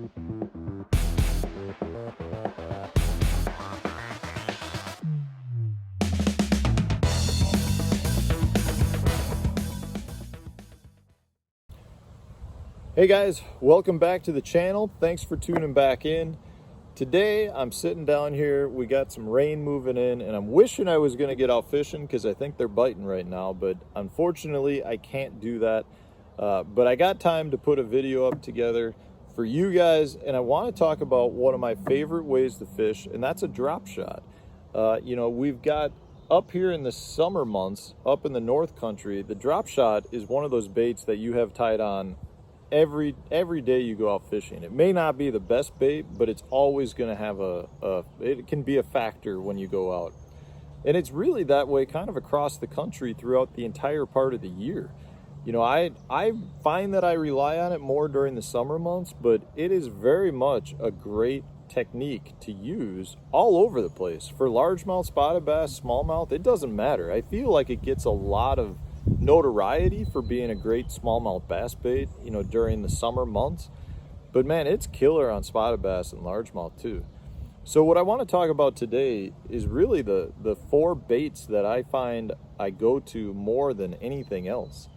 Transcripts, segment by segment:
Hey guys, welcome back to the channel. Thanks for tuning back in. Today I'm sitting down here, we got some rain moving in, and I'm wishing I was going to get out fishing because I think they're biting right now, but unfortunately I can't do that. But I got time to put a video up together for you guys, and I want to talk about one of my favorite ways to fish, and that's a drop shot. We've got up here in the summer months, up in the North Country, the drop shot is one of those baits that you have tied on every day you go out fishing. It may not be the best bait, but it's always going to have it can be a factor when you go out. And it's really that way kind of across the country throughout the entire part of the year. You know, I find that I rely on it more during the summer months, but it is very much a great technique to use all over the place. For largemouth, spotted bass, smallmouth, it doesn't matter. I feel like it gets a lot of notoriety for being a great smallmouth bass bait, you know, during the summer months. But man, it's killer on spotted bass and largemouth too. So what I want to talk about today is really the 4 baits that I find I go to more than anything else.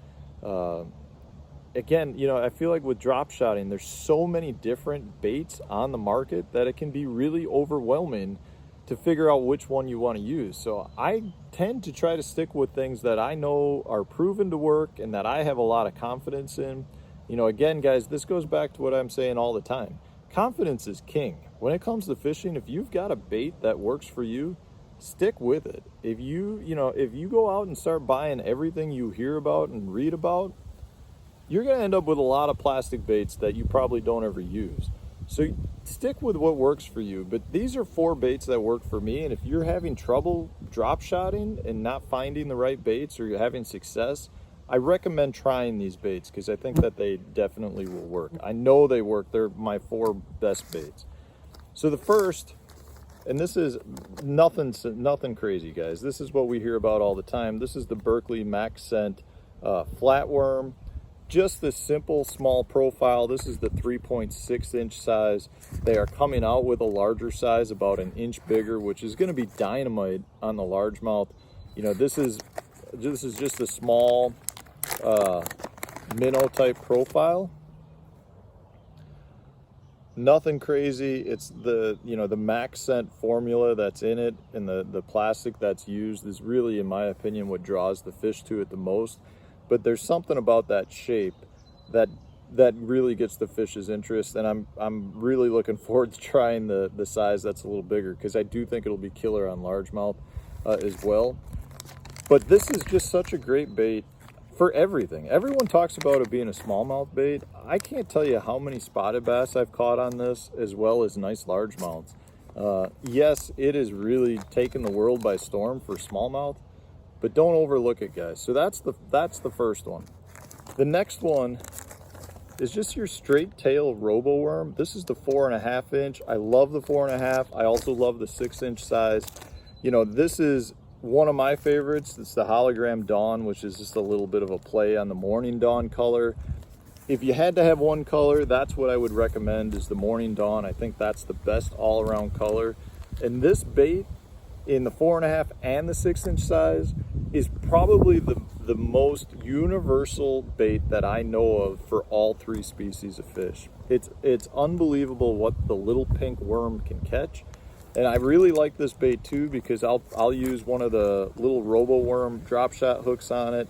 Again, you know, I feel like with drop shotting, there's so many different baits on the market that it can be really overwhelming to figure out which one you want to use. So I tend to try to stick with things that I know are proven to work and that I have a lot of confidence in. You know, again, guys, this goes back to what I'm saying all the time. Confidence is king. When it comes to fishing, if you've got a bait that works for you, stick with it. If you go out and start buying everything you hear about and read about, you're going to end up with a lot of plastic baits that you probably don't ever use. So stick with what works for you. But these are 4 baits that work for me. And if you're having trouble drop shotting and not finding the right baits, or you're having success, I recommend trying these baits because I think that they definitely will work. I know they work. They're my 4 best baits. So the first, and this is nothing crazy, guys. This is what we hear about all the time. This is the Berkley MaxScent flatworm. Just this simple small profile. This is the 3.6 inch size. They are coming out with a larger size, about an inch bigger, which is going to be dynamite on the largemouth. You know, this is just a small minnow type profile. Nothing crazy. It's the MaxScent formula that's in it, and the plastic that's used is really, in my opinion, what draws the fish to it the most. But there's something about that shape that really gets the fish's interest, and I'm really looking forward to trying the size that's a little bigger, because I do think it'll be killer on largemouth as well. But this is just such a great bait for everything. Everyone talks about it being a smallmouth bait. I can't tell you how many spotted bass I've caught on this, as well as nice largemouths. Yes, it is really taken the world by storm for smallmouth, but don't overlook it, guys. So that's the first one. The next one is just your straight tail Robo Worm. This is the 4.5 inch. I love the 4.5. I also love the 6 inch size. You know, this is one of my favorites. It's the Hologram Dawn, which is just a little bit of a play on the Morning Dawn color. If you had to have one color, that's what I would recommend, is the Morning Dawn. I think that's the best all-around color. And this bait in the 4.5 and the 6 inch size is probably the most universal bait that I know of for all 3 species of fish. It's unbelievable what the little pink worm can catch. And I really like this bait too, because I'll use one of the little Robo Worm drop shot hooks on it.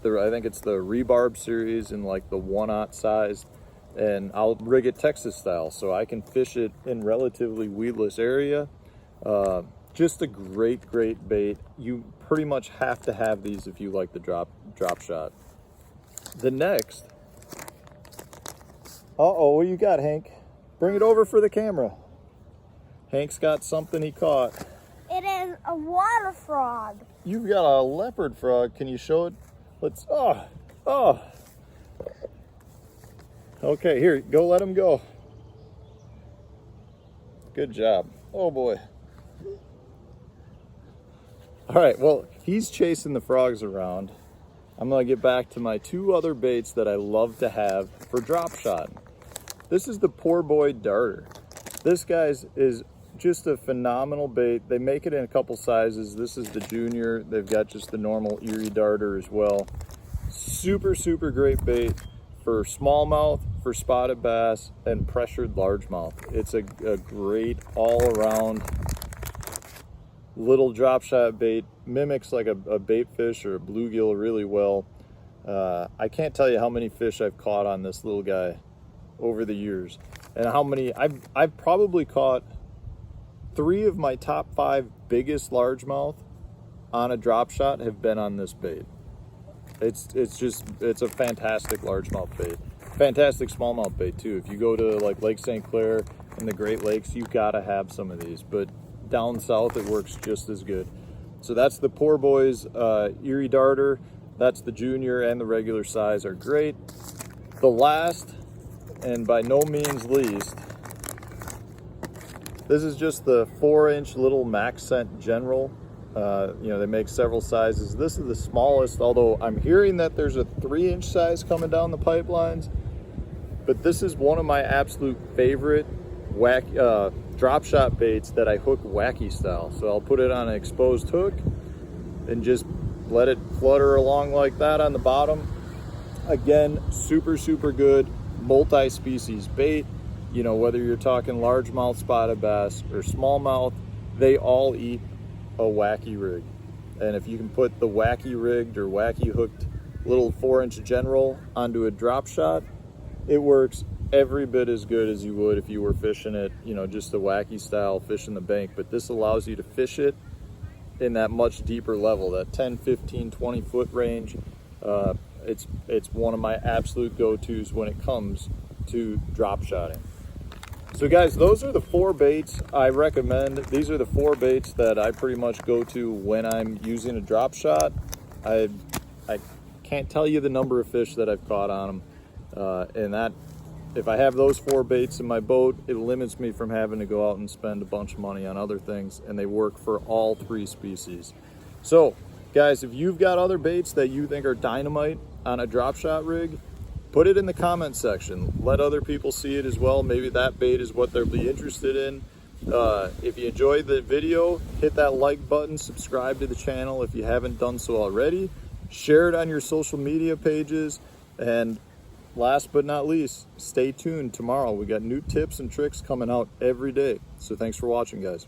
I think it's the Rebarb series in like the 1/0 size, and I'll rig it Texas style so I can fish it in relatively weedless area. Just a great bait. You pretty much have to have these if you like the drop shot. The next, what you got, Hank? Bring it over for the camera. Hank's got something he caught. It is a water frog. You've got a leopard frog. Can you show it? Let's, Okay, here, go let him go. Good job. Oh boy. All right, well, he's chasing the frogs around. I'm gonna get back to my 2 other baits that I love to have for drop shot. This is the Poor Boy Darter. This guy's is just a phenomenal bait. They make it in a couple sizes. This is the junior. They've got just the normal Eerie Darter as well. Super, super great bait for smallmouth, for spotted bass, and pressured largemouth. It's a great all-around little drop shot bait. Mimics like a bait fish or a bluegill really well. I can't tell you how many fish I've caught on this little guy over the years, and how many I've probably caught 3 of my top 5 biggest largemouth on a drop shot have been on this bait. It's a fantastic largemouth bait. Fantastic smallmouth bait too. If you go to like Lake St. Clair and the Great Lakes, you gotta have some of these, but down south it works just as good. So that's the Poor Boys Eerie Darter. That's the junior, and the regular size are great. The last, and by no means least, this is just the 4-inch little MaxScent General. You know, they make several sizes. This is the smallest, although I'm hearing that there's a 3-inch size coming down the pipelines. But this is one of my absolute favorite drop shot baits that I hook wacky style. So I'll put it on an exposed hook and just let it flutter along like that on the bottom. Again, super, super good multi-species bait. You know, whether you're talking largemouth spotted bass or smallmouth, they all eat a wacky rig. And if you can put the wacky rigged or wacky hooked little 4-inch General onto a drop shot, it works every bit as good as you would if you were fishing it, you know, just a wacky style fish in the bank. But this allows you to fish it in that much deeper level, that 10, 15, 20 foot range. It's one of my absolute go-tos when it comes to drop shotting. So guys, those are the 4 baits I recommend. These are the 4 baits that I pretty much go to when I'm using a drop shot. I can't tell you the number of fish that I've caught on them. And that, if I have those 4 baits in my boat, it limits me from having to go out and spend a bunch of money on other things, and they work for all 3 species. So guys, if you've got other baits that you think are dynamite on a drop shot rig, put it in the comment section. Let other people see it as well. Maybe that bait is what they'll be interested in. If you enjoyed the video, hit that like button, subscribe to the channel if you haven't done so already, share it on your social media pages, and last but not least, stay tuned tomorrow. We got new tips and tricks coming out every day. So thanks for watching, guys.